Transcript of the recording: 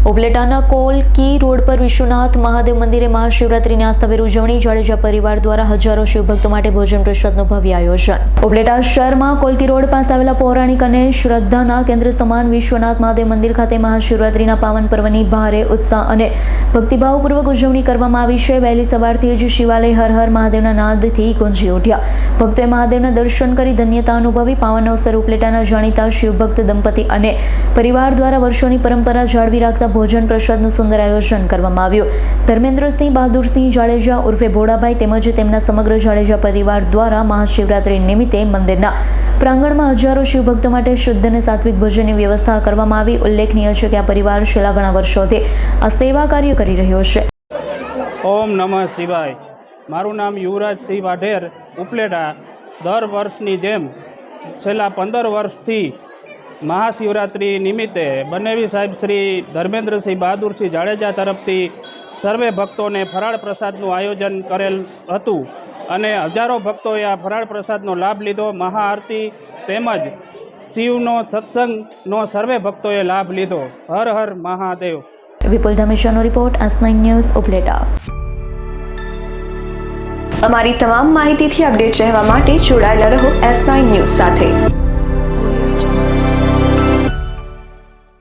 ઉપલેટાના Kolki road પર વિશ્વનાથ મહાદેવ મંદિરે મહાશિવરાત્રીની આસ્થાભેર ઉજવણી. જાડેજા પરિવાર દ્વારા હજારો શિવભક્તો માટે ભોજન પ્રસાદનું ભવ્ય આયોજન. ઉપલેટા શહેરમાં કોલકી રોડ પાસે આવેલા પૌરાણિક અને શ્રદ્ધાના કેન્દ્ર સમાન વિશ્વનાથ મહાદેવ મંદિર ખાતે મહાશિવરાત્રીના પાવન પર્વની ભારે ઉત્સાહ અને ભક્તિભાવપૂર્વક ઉજવણી કરવામાં આવી છે. વહેલી સવારથી જ શિવાલય હર હર મહાદેવના નાદથી ગુંજી ઉઠ્યા. ભક્તોએ મહાદેવના દર્શન કરી ધન્યતા અનુભવી. પાવન અવસર ઉપલેટાના જાણીતા શિવભક્ત દંપતી અને પરિવાર દ્વારા વર્ષોની પરંપરા જાળવી રાખતા ભોજન પ્રસાદનું સુંદર આયોજન કરવામાં આવ્યું. ધર્મેન્દ્રસિંહ બહાદુરસિંહ જાડેજા ઉર્ફે ભોળાભાઈ તેમજ તેમના સમગ્ર જાડેજા પરિવાર દ્વારા મહાશિવરાત્રી નિમિત્તે મંદિરના પ્રાંગણમાં હજારો શિવભક્તો માટે શુદ્ધ અને સાત્વિક ભોજનની વ્યવસ્થા કરવામાં આવી. ઉલ્લેખનીય છે કે આ પરિવાર છેલ્લા ઘણા વર્ષોથી આ સેવા કાર્ય કરી રહ્યો છે. ઓમ નમઃ શિવાય. મારું નામ યુવરાજસિંહ વાઢેર, ઉપલેટા. દર વર્ષની જેમ છેલ્લા 15 વર્ષથી મહાશિવરાત્રિ નિમિત્તે બનેવી સાહેબ શ્રી ધર્મેન્દ્રસિંહ બહાદુરસિંહ જાડેજા તરફથી સર્વે ભક્તોને ફરાળ પ્રસાદનું આયોજન કરેલ હતું અને હજારો ભક્તોએ આ ફરાળ પ્રસાદનો લાભ લીધો. મહાઆરતી તેમજ શિવનો સત્સંગનો સર્વે ભક્તોએ લાભ લીધો. હર હર મહાદેવ. વિપુલ ધમેશાનો રિપોર્ટ, S9 ન્યૂઝ, ઉપલેટા. અમારી તમામ માહિતીથી અપડેટ રહેવા માટે જોડાયેલા રહો S9 ન્યૂઝ સાથે.